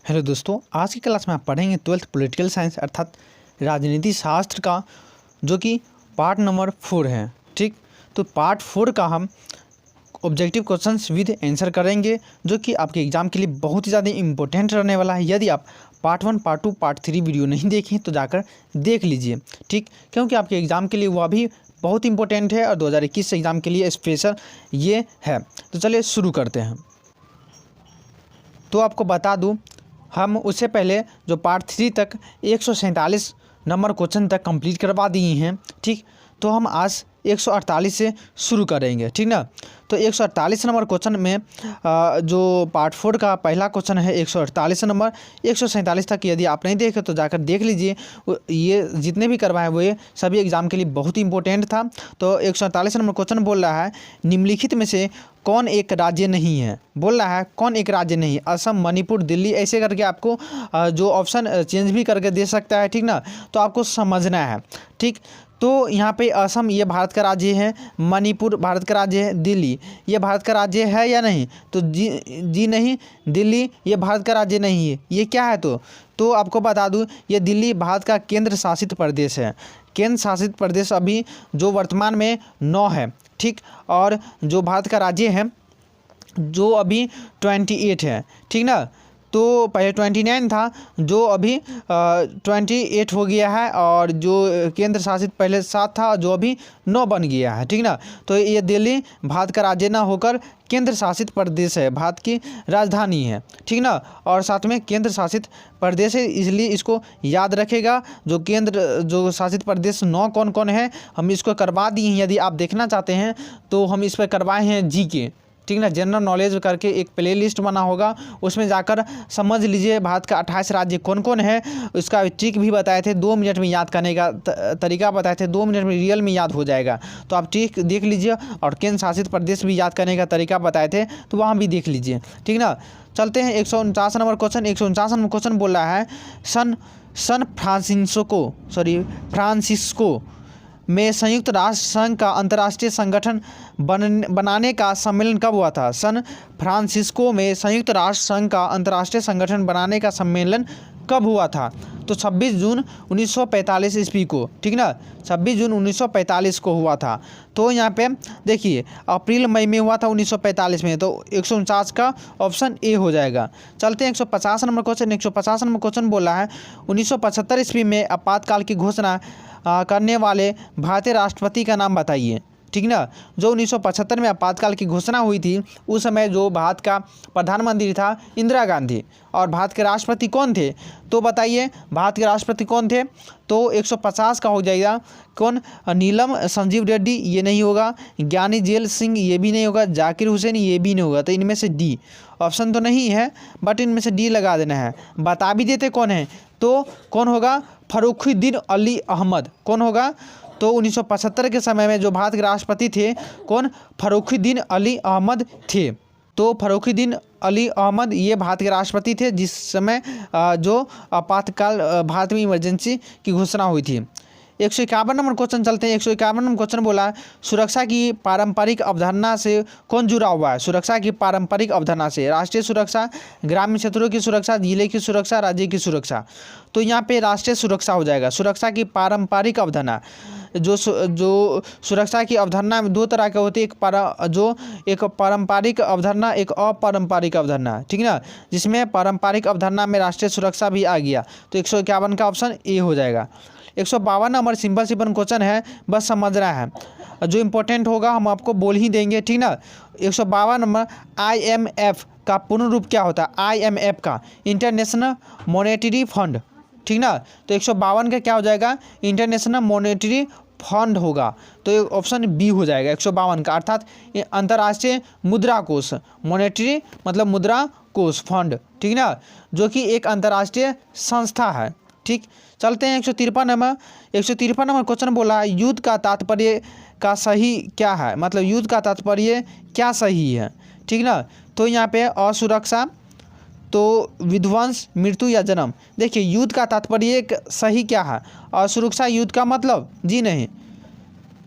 Hello दोस्तों, आज की क्लास में आप पढ़ेंगे 12th पॉलिटिकल साइंस अर्थात राजनीति शास्त्र का, जो कि पार्ट नंबर 4 है। ठीक, तो पार्ट 4 का हम ऑब्जेक्टिव क्वेश्चंस विद आंसर करेंगे, जो कि आपके एग्जाम के लिए बहुत ही ज़्यादा इंपॉर्टेंट रहने वाला है। यदि आप पार्ट 1, पार्ट 2, पार्ट 3 वीडियो नहीं देखें तो जाकर देख लीजिए। ठीक, क्योंकि आपके एग्ज़ाम के लिए वह भी बहुत इंपॉर्टेंट है और 2021 एग्ज़ाम के लिए स्पेशल ये है। तो चलिए शुरू करते हैं। तो आपको बता दूँ, हम उससे पहले जो पार्ट 3 तक 147 नंबर क्वेश्चन तक कंप्लीट करवा दिए हैं। ठीक, तो हम आज 148 से शुरू करेंगे। ठीक ना, तो 148 नंबर क्वेश्चन में जो पार्ट 4 का पहला क्वेश्चन है 148 नंबर, 147 तक यदि आप नहीं देखे तो जाकर देख लीजिए। ये जितने भी करवाए हुए ये सभी एग्जाम के लिए बहुत ही इंपॉर्टेंट था। तो 148 नंबर क्वेश्चन बोल रहा है, निम्नलिखित में से कौन एक राज्य नहीं है। बोल रहा है कौन एक राज्य नहीं, असम, मणिपुर, दिल्ली, ऐसे करके आपको जो ऑप्शन चेंज भी करके दे सकता है। ठीक ना, तो आपको समझना है। ठीक, तो यहाँ पे असम ये भारत का राज्य है, मणिपुर भारत का राज्य है, दिल्ली ये भारत का राज्य है या नहीं, तो जी नहीं, दिल्ली ये भारत का राज्य नहीं है। ये क्या है? तो आपको बता दूँ, ये दिल्ली भारत का केंद्र शासित प्रदेश है। केंद्र शासित प्रदेश अभी जो वर्तमान में 9 है। ठीक, और जो भारत का राज्य है जो अभी 28 है। ठीक ना, तो पहले 29 था, जो अभी 28 हो गया है, और जो केंद्र शासित पहले 7 था, जो अभी 9 बन गया है। ठीक ना, तो ये दिल्ली भारत का राज्य ना होकर केंद्र शासित प्रदेश है, भारत की राजधानी है। ठीक ना, और साथ में केंद्र शासित प्रदेश है, इसलिए इसको याद रखेगा। जो शासित प्रदेश 9 कौन कौन है हम इसको करवा दिए हैं। यदि आप देखना चाहते हैं तो हम इस पर करवाए हैं जीके। ठीक ना, जनरल नॉलेज करके एक प्लेलिस्ट बना होगा, उसमें जाकर समझ लीजिए भारत का 28 राज्य कौन कौन है। उसका ट्रिक भी बताए थे, 2 मिनट में याद करने का तरीका बताए थे, 2 मिनट में रियल में याद हो जाएगा। तो आप ट्रिक देख लीजिए, और केंद्र शासित प्रदेश भी याद करने का तरीका बताए थे, तो वहाँ भी देख लीजिए। ठीक ना, चलते हैं 149 नंबर क्वेश्चन। 149 नंबर क्वेश्चन बोल रहा है, सन फ्रांसिस्को में संयुक्त राष्ट्र संघ का अंतर्राष्ट्रीय संगठन बनाने का सम्मेलन कब हुआ था। सन फ्रांसिस्को में संयुक्त राष्ट्र संघ का अंतर्राष्ट्रीय संगठन बनाने का सम्मेलन कब हुआ था? तो 26 जून 1945 ईस्वी को। ठीक ना, 26 जून 1945 को हुआ था। तो यहाँ पे देखिए अप्रैल मई में हुआ था 1945 में, तो 149 का ऑप्शन ए हो जाएगा। चलते हैं 150 नंबर क्वेश्चन। 150 नंबर क्वेश्चन बोला है, 1975 ईस्वी में आपातकाल की घोषणा करने वाले भारतीय राष्ट्रपति का नाम बताइए। ठीक ना, जो 1975 में आपातकाल की घोषणा हुई थी, उस समय जो भारत का प्रधानमंत्री था इंदिरा गांधी, और भारत के राष्ट्रपति कौन थे? तो बताइए भारत के राष्ट्रपति कौन थे? तो 150 का हो जाएगा कौन? नीलम संजीव रेड्डी, ये नहीं होगा। ज्ञानी जेल सिंह, ये भी नहीं होगा। जाकिर हुसैन, ये भी नहीं होगा। तो इनमें से डी ऑप्शन तो नहीं है, बट इनमें से डी लगा देना है। बता भी देते कौन है, तो कौन होगा? फर्रुखुद्दीन अली अहमद। कौन होगा? तो 1975 के समय में जो भारत के राष्ट्रपति थे कौन? फर्रुखुद्दीन अली अहमद थे। तो फर्रुखुद्दीन अली अहमद ये भारत के राष्ट्रपति थे जिस समय जो आपातकाल भारत में इमरजेंसी की घोषणा हुई थी। 151 नंबर क्वेश्चन चलते हैं। 151 नंबर क्वेश्चन बोला है, सुरक्षा की पारंपरिक अवधारणा से कौन जुड़ा हुआ है? सुरक्षा की पारंपरिक अवधारणा से राष्ट्रीय सुरक्षा, ग्रामीण क्षेत्रों की सुरक्षा, जिले की सुरक्षा, राज्य की सुरक्षा। तो यहाँ पे राष्ट्रीय सुरक्षा हो जाएगा। सुरक्षा की पारंपरिक अवधारणा, जो सुरक्षा की अवधारणा में 2 तरह के होते हैं, एक पारंपरिक अवधारणा, एक अपारंपरिक अवधारणा। ठीक ना, जिसमें पारंपरिक अवधारणा में राष्ट्रीय सुरक्षा भी आ गया, तो 151 का ऑप्शन ए हो जाएगा। 152 नंबर सिंपल क्वेश्चन है, बस समझना है। जो इंपॉर्टेंट होगा हम आपको बोल ही देंगे। ठीक ना, 152 नंबर, IMF का पूर्ण रूप क्या होता है? IMF का इंटरनेशनल मॉनेटरी फंड। ठीक ना, तो 152 का क्या हो जाएगा? इंटरनेशनल मॉनेटरी फंड होगा। तो ऑप्शन बी हो जाएगा 152 का, अर्थात अंतर्राष्ट्रीय मुद्रा कोष। मॉनेटरी मतलब मुद्रा कोष, फंड। ठीक ना, जो कि एक अंतर्राष्ट्रीय संस्था है। ठीक, चलते हैं 153 नंबर। 153 नंबर क्वेश्चन बोला है, युद्ध का तात्पर्य का सही क्या है? मतलब युद्ध का तात्पर्य क्या सही है? ठीक ना, तो यहाँ पे असुरक्षा, तो विध्वंस, मृत्यु या जन्म। देखिए युद्ध का तात्पर्य सही क्या है? असुरक्षा युद्ध का मतलब जी नहीं,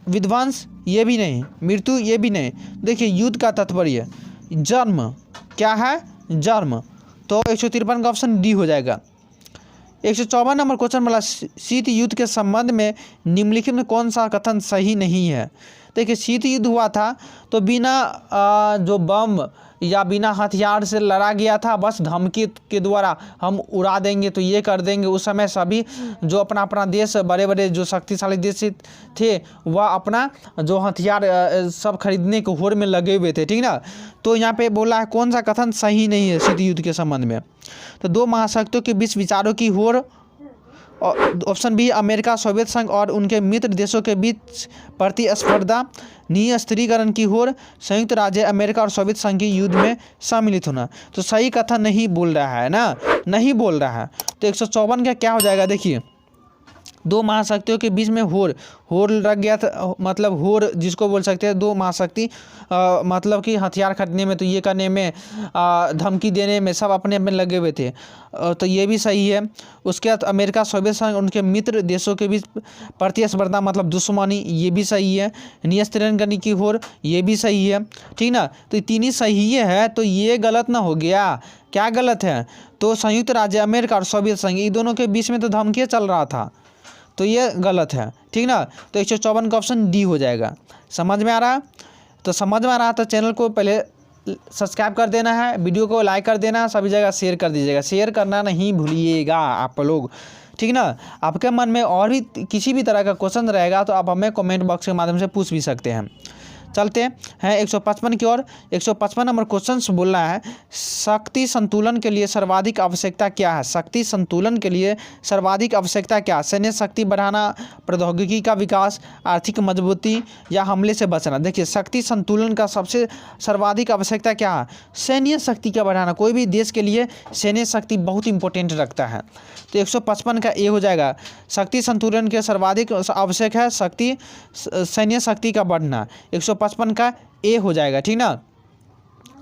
विध्वंस ये भी नहीं, मृत्यु ये भी नहीं। देखिए युद्ध का तात्पर्य जन्म क्या है? जन्म। तो 153 का ऑप्शन डी हो जाएगा। 154 नंबर क्वेश्चन बोला शीत युद्ध के संबंध में निम्नलिखित में कौन सा कथन सही नहीं है। देखिए शीत युद्ध हुआ था तो बिना जो बम या बिना हथियार से लड़ा गया था, बस धमकी के द्वारा हम उड़ा देंगे तो ये कर देंगे। उस समय सभी जो अपना अपना देश, बड़े बड़े जो शक्तिशाली देश थे वह अपना जो हथियार सब खरीदने के होड़ में लगे हुए थे, ठीक ना। तो यहाँ पे बोला है कौन सा कथन सही नहीं है शीत युद्ध के संबंध में। तो दो महाशक्तियों के बीच विचारों की होड़, ऑप्शन बी अमेरिका, सोवियत संघ और उनके मित्र देशों के बीच प्रतिस्पर्धा, निःस्त्रीकरण की होड़, संयुक्त राज्य अमेरिका और सोवियत संघ की युद्ध में सम्मिलित होना। तो सही कथन नहीं बोल रहा है ना, नहीं बोल रहा है। तो 154 का क्या हो जाएगा, देखिए दो महाशक्तियों के बीच में होड़ लग गया था, मतलब होड़ जिसको बोल सकते हैं दो महाशक्ति, मतलब कि हथियार खरीदने में, तो ये करने में, धमकी देने में सब अपने अपने लगे हुए थे, तो ये भी सही है। उसके बाद अमेरिका, सोवियत संघ, उनके मित्र देशों के बीच प्रतिस्पर्धा मतलब दुश्मनी, ये भी सही है। निःस्त्रीकरण करने की होड़, ये भी सही है, ठीक ना। तो तीन ही सही है, तो ये गलत ना हो गया। क्या गलत है, तो संयुक्त राज्य अमेरिका और सोवियत संघ ये दोनों के बीच में तो धमकी चल रहा था, तो ये गलत है, ठीक ना। तो 154 का ऑप्शन डी हो जाएगा। समझ में आ रहा है? तो समझ में आ रहा है तो चैनल को पहले सब्सक्राइब कर देना है, वीडियो को लाइक कर देना, सभी जगह शेयर कर दीजिएगा, शेयर करना नहीं भूलिएगा आप लोग, ठीक ना। आपके मन में और भी किसी भी तरह का क्वेश्चन रहेगा तो आप हमें कमेंट बॉक्स के माध्यम से पूछ भी सकते हैं। चलते हैं 155 की ओर। 155 नंबर क्वेश्चन बोल रहा है शक्ति संतुलन के लिए सर्वाधिक आवश्यकता क्या है। शक्ति संतुलन के लिए सर्वाधिक आवश्यकता क्या है? सैन्य शक्ति बढ़ाना, प्रौद्योगिकी का विकास, आर्थिक मजबूती या हमले से बचना। देखिए शक्ति संतुलन का सबसे सर्वाधिक आवश्यकता क्या है? सैन्य शक्ति का बढ़ाना। कोई भी देश के लिए सैन्य शक्ति बहुत इंपॉर्टेंट रखता है, तो 155 का ए हो जाएगा। शक्ति संतुलन के सर्वाधिक आवश्यक है शक्ति, सैन्य शक्ति का बढ़ना, 155 का ए हो जाएगा, ठीक ना।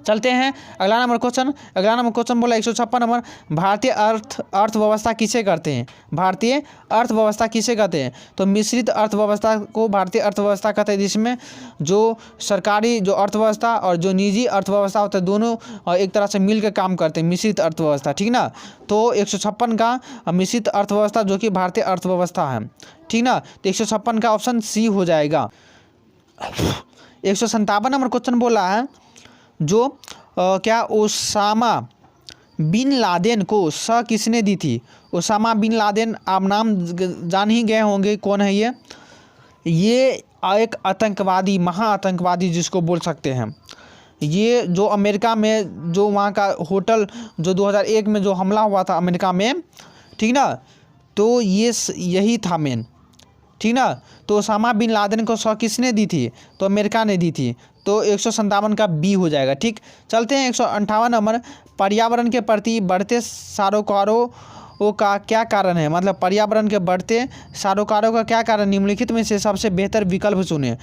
चलते हैं अगला नंबर क्वेश्चन। अगला नंबर क्वेश्चन बोला 156 नंबर भारतीय अर्थव्यवस्था किसे कहते हैं? भारतीय अर्थव्यवस्था किसे कहते हैं? तो मिश्रित अर्थव्यवस्था को भारतीय अर्थव्यवस्था कहते हैं, जिसमें जो सरकारी जो अर्थव्यवस्था और जो निजी अर्थव्यवस्था होता है दोनों एक तरह से मिलकर काम करते हैं, मिश्रित अर्थव्यवस्था, ठीक ना। तो 156 का मिश्रित अर्थव्यवस्था जो कि भारतीय अर्थव्यवस्था है, ठीक ना। तो 156 का ऑप्शन सी हो जाएगा। 157 नंबर क्वेश्चन बोला है जो क्या ओसामा बिन लादेन को किसने दी थी? ओसामा बिन लादेन आप नाम जान ही गए होंगे कौन है ये एक आतंकवादी, महाआतंकवादी जिसको बोल सकते हैं। ये जो अमेरिका में जो वहाँ का होटल जो 2001 में जो हमला हुआ था अमेरिका में, ठीक ना, तो ये यही था मेन, ठीक ना। तो ओसामा बिन लादेन को किसने दी थी? तो अमेरिका ने दी थी, तो 157 का बी हो जाएगा, ठीक। चलते हैं 158 नंबर पर्यावरण के प्रति बढ़ते सरोकारों का क्या कारण है? मतलब पर्यावरण के बढ़ते सरोकारों का क्या कारण? निम्नलिखित में से सबसे बेहतर विकल्प चुने,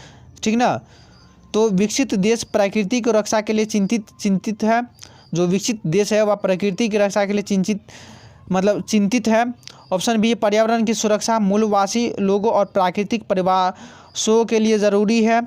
ठीक ना। तो विकसित देश प्रकृति की रक्षा के लिए चिंतित है। जो विकसित देश है वह प्रकृति की रक्षा के लिए चिंतित है। ऑप्शन बी पर्यावरण की सुरक्षा मूलवासी लोगों और प्राकृतिक परिवासों के लिए ज़रूरी है।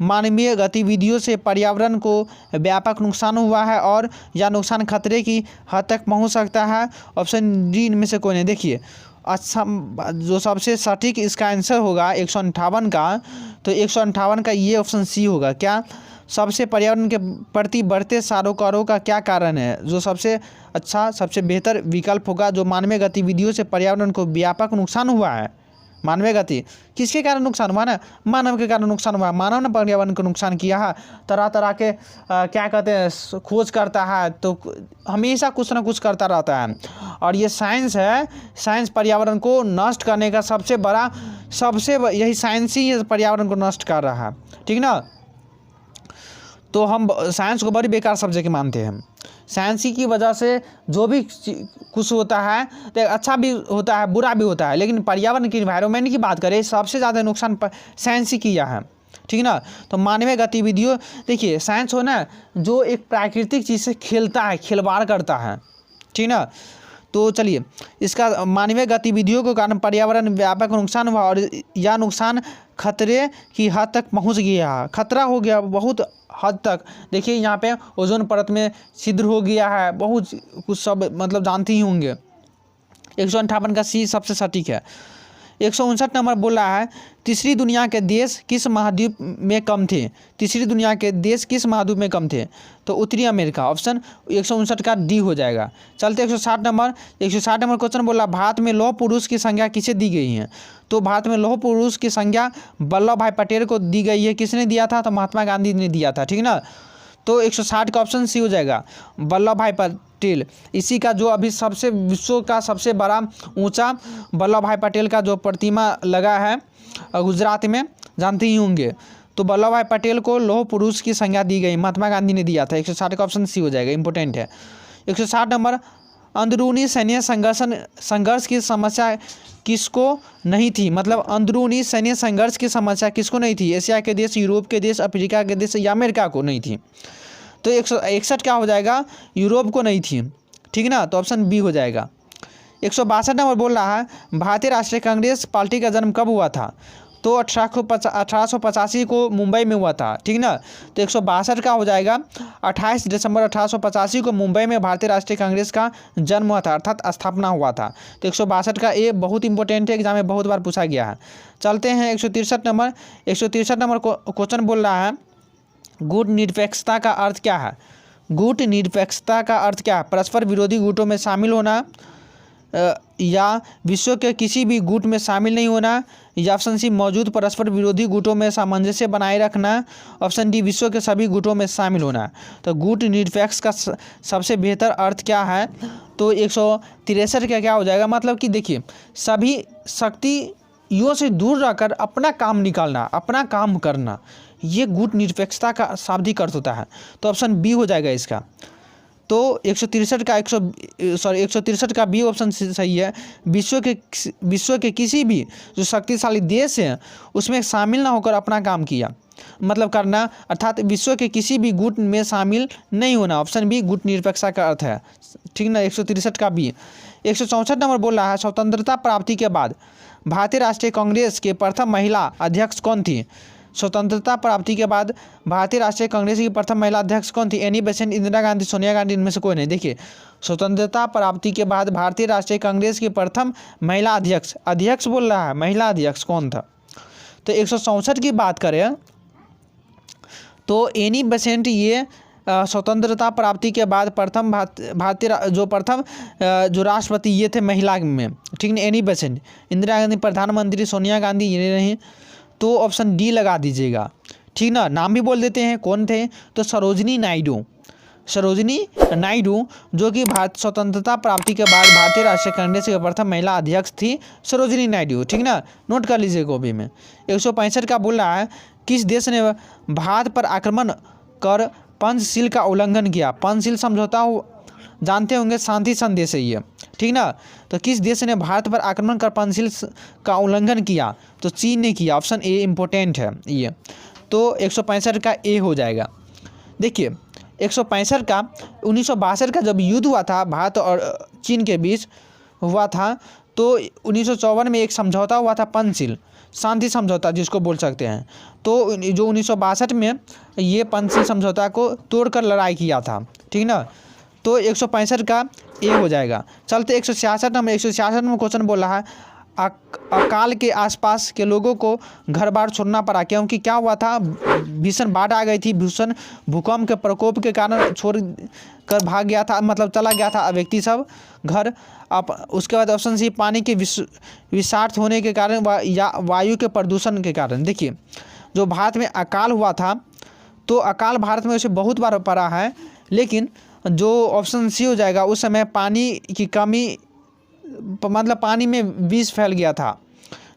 मानवीय गतिविधियों से पर्यावरण को व्यापक नुकसान हुआ है और यह नुकसान खतरे की हद तक पहुंच सकता है। ऑप्शन डी इनमें से कोई नहीं। देखिए अच्छा जो सबसे सटीक इसका आंसर होगा 158 का, तो 158 का ये ऑप्शन सी होगा। क्या? सबसे पर्यावरण के प्रति बढ़ते सरोकारों का क्या कारण है? जो सबसे अच्छा सबसे बेहतर विकल्प होगा जो मानवीय गतिविधियों से पर्यावरण को व्यापक नुकसान हुआ है। मानवीय गति किसके कारण नुकसान हुआ ना? मानव के कारण नुकसान हुआ। मानव ने पर्यावरण को नुकसान किया है, तरह तरह के क्या कहते हैं खोज करता है, तो हमेशा कुछ ना कुछ करता रहता है। और ये साइंस है, साइंस पर्यावरण को नष्ट करने का यही साइंस ही पर्यावरण को नष्ट कर रहा है, ठीक ना। तो हम साइंस को बड़ी बेकार सब्जेक्ट मानते हैं। साइंस की वजह से जो भी कुछ होता है तो अच्छा भी होता है बुरा भी होता है, लेकिन पर्यावरण की इन्वायरमेंट की बात करें सबसे ज़्यादा नुकसान साइंस ही किया है, ठीक ना। तो मानवीय गतिविधियों, देखिए साइंस हो ना जो एक प्राकृतिक चीज़ से खेलता है, खिलवाड़ करता है, ठीक ना। तो चलिए, इसका मानवीय गतिविधियों के कारण पर्यावरण व्यापक नुकसान हुआ और यह नुकसान खतरे की हद तक पहुंच गया, खतरा हो गया बहुत हद तक। देखिए यहाँ पे ओजोन परत में छिद्र हो गया है, बहुत कुछ सब मतलब जानते ही होंगे। 158 का सी सबसे सटीक है। 159 नंबर बोल रहा है तीसरी दुनिया के देश किस महाद्वीप में कम थे? तीसरी दुनिया के देश किस महाद्वीप में कम थे? तो उत्तरी अमेरिका। ऑप्शन 159 का डी हो जाएगा। चलते 160 नंबर। 160 नंबर क्वेश्चन बोला भारत में लौह पुरुष की संज्ञा किसे दी गई है? तो भारत में लौह पुरुष की संज्ञा वल्लभ भाई पटेल को दी गई है। किसने दिया था? तो महात्मा गांधी ने दिया था, ठीक ना। तो 160 का ऑप्शन सी हो जाएगा, वल्लभ भाई पटेल। इसी का जो अभी सबसे विश्व का सबसे बड़ा ऊंचा वल्लभ भाई पटेल का जो प्रतिमा लगा है गुजरात में, जानते ही होंगे। तो वल्लभ भाई पटेल को लौह पुरुष की संज्ञा दी गई, महात्मा गांधी ने दिया था। 160 का ऑप्शन सी हो जाएगा, इंपॉर्टेंट है। 160 नंबर अंदरूनी सैन्य संघर्ष की समस्या किसको नहीं थी? मतलब अंदरूनी सैन्य संघर्ष की समस्या किसको नहीं थी? एशिया के देश, यूरोप के देश, अफ्रीका के देश या अमेरिका को नहीं थी? तो 161 क्या हो जाएगा? यूरोप को नहीं थी, ठीक ना। तो ऑप्शन बी हो जाएगा। 162 नंबर बोल रहा है भारतीय राष्ट्रीय कांग्रेस पार्टी का जन्म कब हुआ था? तो 1885 को मुंबई में हुआ था, ठीक ना। तो 162 का हो जाएगा 28 दिसंबर 1885 को मुंबई में भारतीय राष्ट्रीय कांग्रेस का जन्म हुआ था, अर्थात स्थापना हुआ था। तो 162 का ये बहुत इंपॉर्टेंट है, एग्जाम में बहुत बार पूछा गया है। चलते हैं 163 नंबर। 163 नंबर क्वेश्चन बोल रहा है गुट निरपेक्षता का अर्थ क्या है? गुट निरपेक्षता का अर्थ क्या है? परस्पर विरोधी गुटों में शामिल होना, या विश्व के किसी भी गुट में शामिल नहीं होना, या ऑप्शन सी मौजूद परस्पर विरोधी गुटों में सामंजस्य बनाए रखना, ऑप्शन डी विश्व के सभी गुटों में शामिल होना। तो गुट निरपेक्ष का सबसे बेहतर अर्थ क्या है? तो 163 का क्या हो जाएगा? मतलब कि देखिए सभी शक्तियों से दूर रहकर अपना काम निकालना, अपना काम करना, ये गुट निरपेक्षता का शाब्दिक अर्थ होता है। तो ऑप्शन बी हो जाएगा इसका। तो 163 का बी ऑप्शन सही है। विश्व के किसी भी जो शक्तिशाली देश है उसमें शामिल ना होकर अपना काम किया, मतलब करना, अर्थात विश्व के किसी भी गुट में शामिल नहीं होना। ऑप्शन बी गुट निरपेक्षता का अर्थ है, ठीक ना। 163 का बी। 164 नंबर बोल रहा है स्वतंत्रता प्राप्ति के बाद भारतीय राष्ट्रीय कांग्रेस के प्रथम महिला अध्यक्ष कौन थी? स्वतंत्रता प्राप्ति के बाद भारतीय राष्ट्रीय कांग्रेस की प्रथम महिला अध्यक्ष कौन थी? एनी बेसेंट, इंदिरा गांधी, सोनिया गांधी, इनमें से कोई नहीं। देखिए स्वतंत्रता प्राप्ति के बाद भारतीय राष्ट्रीय कांग्रेस की प्रथम महिला अध्यक्ष बोल रहा है, महिला अध्यक्ष कौन था? तो 164 की बात करें तो एनी बेसेंट ये स्वतंत्रता प्राप्ति के बाद प्रथम भारतीय जो राष्ट्रपति ये थे महिला में, ठीक है। एनी बेसेंट, इंदिरा गांधी प्रधानमंत्री, सोनिया गांधी ये नहीं। तो ऑप्शन डी लगा दीजिएगा, ठीक ना। नाम भी बोल देते हैं कौन थे? तो सरोजिनी नायडू जो कि स्वतंत्रता प्राप्ति के बाद भारतीय राष्ट्रीय कांग्रेस की प्रथम महिला अध्यक्ष थी, सरोजिनी नायडू, ठीक ना। नोट कर लीजिए कॉपी में। 165 का बोल रहा है किस देश ने भारत पर आक्रमण कर पंचशील का उल्लंघन किया? पंचशील समझौता जानते होंगे, शांति संदेश है ये, ठीक ना। तो किस देश ने भारत पर आक्रमण कर पंचशील का उल्लंघन किया? तो चीन ने किया। ऑप्शन ए इंपॉर्टेंट है ये। तो 165 का ए हो जाएगा। देखिए 165 का 1962 का जब युद्ध हुआ था भारत और चीन के बीच हुआ था, तो 1954 में एक समझौता हुआ था पंचशील, शांति समझौता जिसको बोल सकते हैं। तो जो 1962 में ये पंचशील समझौता को तोड़कर लड़ाई किया था, ठीक ना। तो 165 का ए हो जाएगा। चलते 166 नंबर। 166 में क्वेश्चन बोल रहा है अकाल के आसपास के लोगों को घर बार छोड़ना पड़ा, क्योंकि क्या हुआ था? भीषण बाढ़ आ गई थी, भीषण भूकंप के प्रकोप के कारण छोड़ कर भाग गया था, मतलब चला गया था व्यक्ति सब घर। अब उसके बाद ऑप्शन सी पानी के विषाक्त होने के कारण या वायु के प्रदूषण के कारण। देखिए जो भारत में अकाल हुआ था, तो अकाल भारत में वैसे बहुत बार पड़ा है, लेकिन जो ऑप्शन सी हो जाएगा उस समय पानी की कमी, मतलब पानी में विष फैल गया था।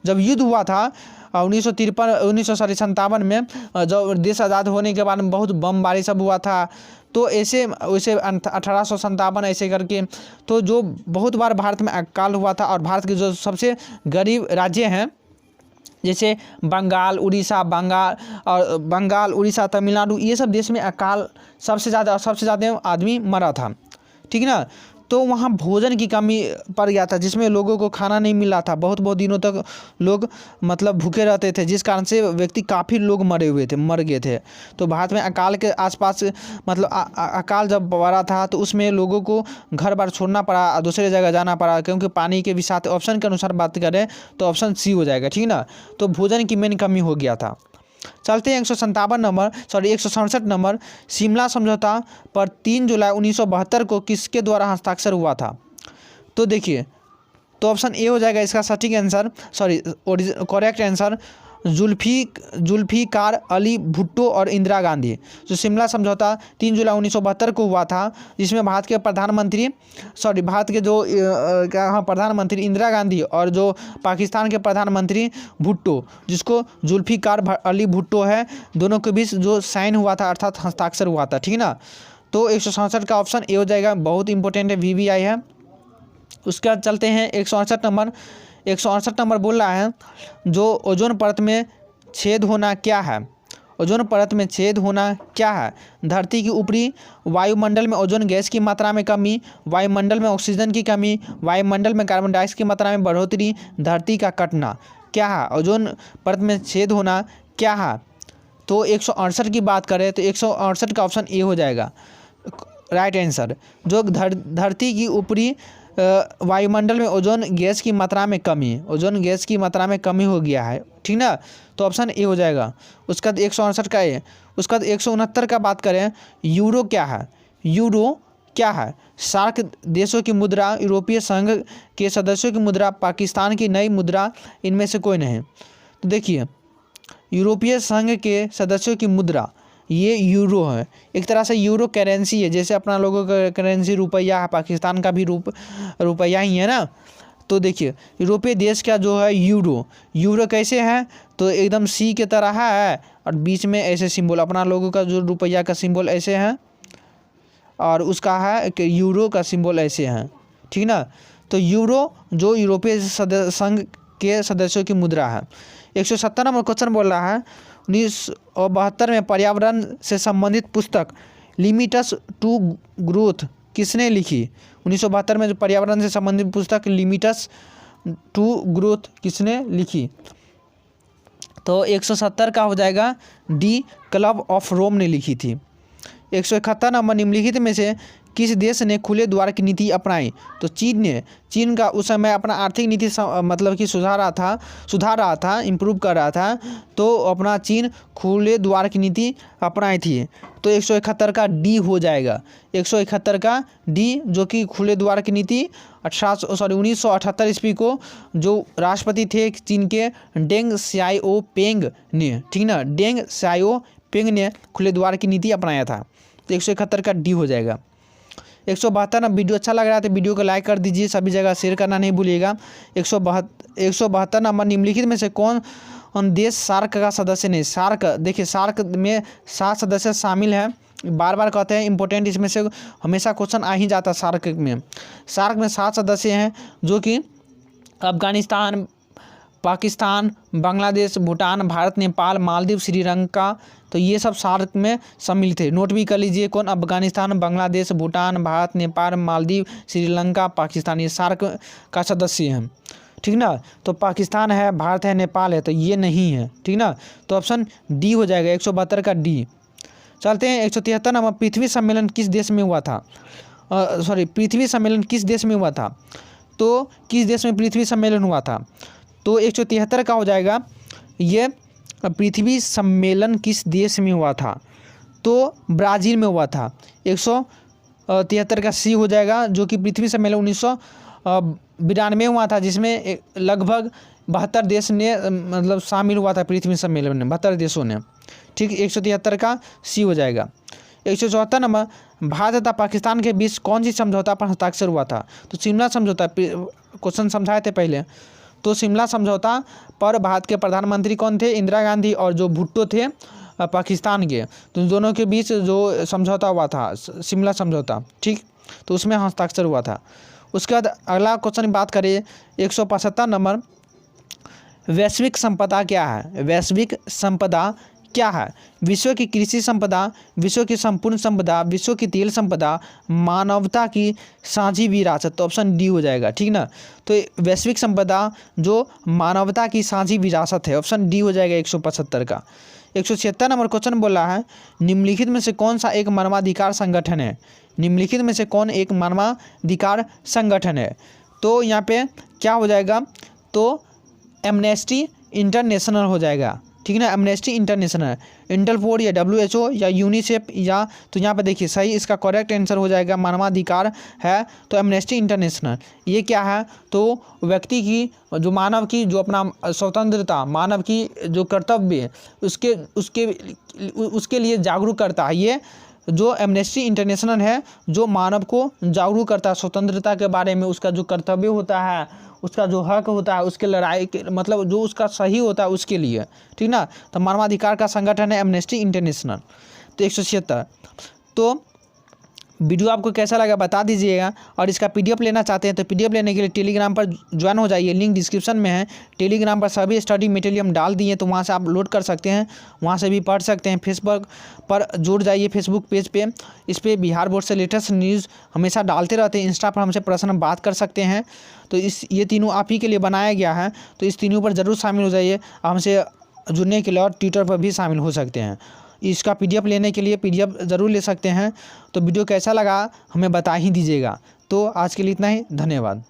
जब युद्ध हुआ था 1957 में, जब देश आज़ाद होने के बाद बहुत बमबारी सब हुआ था, तो ऐसे 1857 ऐसे करके, तो जो बहुत बार भारत में अकाल हुआ था। और भारत के जो सबसे गरीब राज्य हैं जैसे बंगाल, उड़ीसा, तमिलनाडु, ये सब देश में अकाल सबसे ज़्यादा आदमी मरा था, ठीक ना। तो वहाँ भोजन की कमी पड़ गया था, जिसमें लोगों को खाना नहीं मिल रहा था। बहुत बहुत दिनों तक लोग मतलब भूखे रहते थे, जिस कारण से व्यक्ति काफ़ी लोग मर गए थे। तो भारत में अकाल के आसपास मतलब अकाल जब पड़ा था तो उसमें लोगों को घर बार छोड़ना पड़ा, दूसरे जगह जाना पड़ा, क्योंकि पानी के विषाक्त ऑप्शन के अनुसार बात करें तो ऑप्शन सी हो जाएगा, ठीक ना। तो भोजन की मेन कमी हो गया था। चलते हैं 167 नंबर, शिमला समझौता पर 3 जुलाई 1972 को किसके द्वारा हस्ताक्षर हुआ था? तो देखिए, तो ऑप्शन ए हो जाएगा इसका सटीक answer, correct answer, Zulfikar Ali Bhutto और इंदिरा गांधी। जो शिमला समझौता 3 जुलाई 1972 को हुआ था, जिसमें भारत के प्रधानमंत्री इंदिरा गांधी और जो पाकिस्तान के प्रधानमंत्री भुट्टो, जिसको जुल्फिकार अली भुट्टो है, दोनों के बीच जो साइन हुआ था अर्थात हस्ताक्षर हुआ था, ठीक ना। तो 167 का ऑप्शन ए हो जाएगा, बहुत इंपॉर्टेंट है, VVI है। उसके बाद चलते हैं 168 नंबर बोल रहा है जो ओजोन परत में छेद होना क्या है? ओजोन परत में छेद होना क्या है? धरती की ऊपरी वायुमंडल में ओजोन गैस की मात्रा में कमी, वायुमंडल में ऑक्सीजन की कमी, वायुमंडल में कार्बन डाइऑक्साइड की मात्रा में बढ़ोतरी, धरती का कटना। क्या है ओजोन परत में छेद होना क्या है? तो 168 की बात करें तो 168 का ऑप्शन ए हो जाएगा, राइट आंसर। जो धरती की ऊपरी वायुमंडल में ओजोन गैस की मात्रा में कमी, ओजोन गैस की मात्रा में कमी हो गया है, ठीक ना। तो ऑप्शन ए हो जाएगा। उसका 168 का ए। उसका 169 का बात करें, यूरो क्या है? यूरो क्या है? सार्क देशों की मुद्रा, यूरोपीय संघ के सदस्यों की मुद्रा, पाकिस्तान की नई मुद्रा, इनमें से कोई नहीं। तो देखिए, यूरोपीय संघ के सदस्यों की मुद्रा ये यूरो है, एक तरह से यूरो करेंसी है, जैसे अपना लोगों का करेंसी रुपया है, पाकिस्तान का भी रुपया ही है ना। तो देखिए, यूरोपीय देश का जो है यूरो कैसे है? तो एकदम सी के तरह है और बीच में ऐसे सिंबल, अपना लोगों का जो रुपया का सिंबल ऐसे है और उसका है कि यूरो का सिंबल ऐसे है, ठीक ना। तो यूरो जो यूरोपीय संघ के सदस्यों की मुद्रा है। 170 नंबर क्वेश्चन बोल रहा है, 1972 में पर्यावरण से संबंधित पुस्तक लिमिट्स टू ग्रोथ किसने लिखी? 1972 में जो पर्यावरण से संबंधित पुस्तक लिमिट्स टू ग्रोथ किसने लिखी? तो 170 का हो जाएगा डी, क्लब ऑफ रोम ने लिखी थी। 171 नंबर, निम्नलिखित में से किस देश ने खुले द्वार की नीति अपनाई? तो चीन ने। चीन का उस समय अपना आर्थिक नीति मतलब कि सुधार रहा था, इम्प्रूव कर रहा था, तो अपना चीन खुले द्वार की नीति अपनाई थी। तो 171 का डी हो जाएगा, 171 का डी, जो कि खुले द्वार की नीति 1978 ईस्वी को जो राष्ट्रपति थे चीन के डेंग सियाओपेंग ने, ठीक ना, डेंग सियाओपेंग ने खुले द्वार की नीति अपनाया था। तो 171 का डी हो जाएगा। 172 ना, वीडियो अच्छा लग रहा है तो वीडियो को लाइक कर दीजिए, सभी जगह शेयर करना नहीं भूलिएगा। 172 नंबर, निम्नलिखित में से कौन देश सार्क का सदस्य नहीं? सार्क, देखिए सार्क में 7 सदस्य शामिल हैं, बार बार कहते हैं इंपॉर्टेंट, इसमें से हमेशा क्वेश्चन आ ही जाता है। सार्क में 7 सदस्य हैं, जो कि अफगानिस्तान, पाकिस्तान, बांग्लादेश, भूटान, भारत, नेपाल, मालदीव, श्रीलंका, तो ये सब सार्क में शामिल थे। नोट भी कर लीजिए कौन, अफगानिस्तान, बांग्लादेश, भूटान, भारत, नेपाल, मालदीव, श्रीलंका, पाकिस्तान, ये सार्क का सदस्य हैं, ठीक ना। तो पाकिस्तान है, भारत है, नेपाल है, तो ये नहीं है, ठीक ना। तो ऑप्शन डी हो जाएगा, 172 का डी। चलते हैं 173 नंबर, पृथ्वी सम्मेलन किस देश में हुआ था? पृथ्वी सम्मेलन किस देश में हुआ था? तो किस देश में पृथ्वी सम्मेलन हुआ था? तो 173 का हो जाएगा, ये पृथ्वी सम्मेलन किस देश में हुआ था? तो ब्राज़ील में हुआ था। 173 का सी हो जाएगा, जो कि पृथ्वी सम्मेलन 1992 में हुआ था, जिसमें लगभग 72 देश ने मतलब शामिल हुआ था पृथ्वी सम्मेलन में, 72 देशों ने, ठीक। 173 का सी हो जाएगा। 174 नंबर, भारत तथा पाकिस्तान के बीच कौन सी समझौता पर हस्ताक्षर हुआ था? तो शिमला समझौता, क्वेश्चन समझाए थे पहले। तो शिमला समझौता पर भारत के प्रधानमंत्री कौन थे? इंदिरा गांधी, और जो भुट्टो थे पाकिस्तान के, तो दोनों के बीच जो समझौता हुआ था शिमला समझौता, ठीक, तो उसमें हस्ताक्षर हुआ था। उसके बाद अगला क्वेश्चन की बात करें, 175 नंबर, वैश्विक संपदा क्या है? वैश्विक संपदा क्या है? विश्व की कृषि संपदा, विश्व की संपूर्ण संपदा, विश्व की तेल संपदा, मानवता की साझी विरासत। तो ऑप्शन डी हो जाएगा, ठीक ना। तो वैश्विक संपदा जो मानवता की साझी विरासत है, ऑप्शन डी हो जाएगा 175 का। 176 नंबर क्वेश्चन बोला है, निम्नलिखित में से कौन सा एक मानवाधिकार संगठन है? निम्नलिखित में से कौन एक मानवाधिकार संगठन है? तो यहाँ पे क्या हो जाएगा? तो एमनेस्टी इंटरनेशनल हो जाएगा, ठीक ना। एमनेस्टी इंटरनेशनल, इंटरपोल या WHO या यूनिसेफ या, तो यहाँ पे देखिए सही इसका करेक्ट आंसर हो जाएगा मानवाधिकार है तो एमनेस्टी इंटरनेशनल। ये क्या है? तो व्यक्ति की जो मानव की जो अपना स्वतंत्रता, मानव की जो कर्तव्य है उसके उसके उसके लिए जागरूक करता है। ये जो एमनेस्टी इंटरनेशनल है जो मानव को जागरूक करता है स्वतंत्रता के बारे में, उसका जो कर्तव्य होता है, उसका जो हक होता है, उसके लड़ाई के मतलब जो उसका सही होता है उसके लिए, ठीक ना। तो मानवाधिकार का संगठन है एमनेस्टी इंटरनेशनल। तो 176। तो वीडियो आपको कैसा लगा बता दीजिएगा, और इसका PDF लेना चाहते हैं तो PDF लेने के लिए टेलीग्राम पर ज्वाइन हो जाइए, लिंक डिस्क्रिप्शन में है। टेलीग्राम पर सभी स्टडी मटेरियल हम डाल दिए, तो वहाँ से आप लोड कर सकते हैं, वहाँ से भी पढ़ सकते हैं। फेसबुक पर जुड़ जाइए, फेसबुक पेज पे इस पर बिहार बोर्ड से लेटेस्ट न्यूज़ हमेशा डालते रहते हैं। इंस्टा पर हमसे पर्सनल बात कर सकते हैं। तो ये तीनों आप ही के लिए बनाया गया है, तो इस तीनों पर ज़रूर शामिल हो जाइए। हमसे जुड़ने के लिए और ट्विटर पर भी शामिल हो सकते हैं। इसका PDF लेने के लिए PDF ज़रूर ले सकते हैं। तो वीडियो कैसा लगा हमें बता ही दीजिएगा। तो आज के लिए इतना ही, धन्यवाद।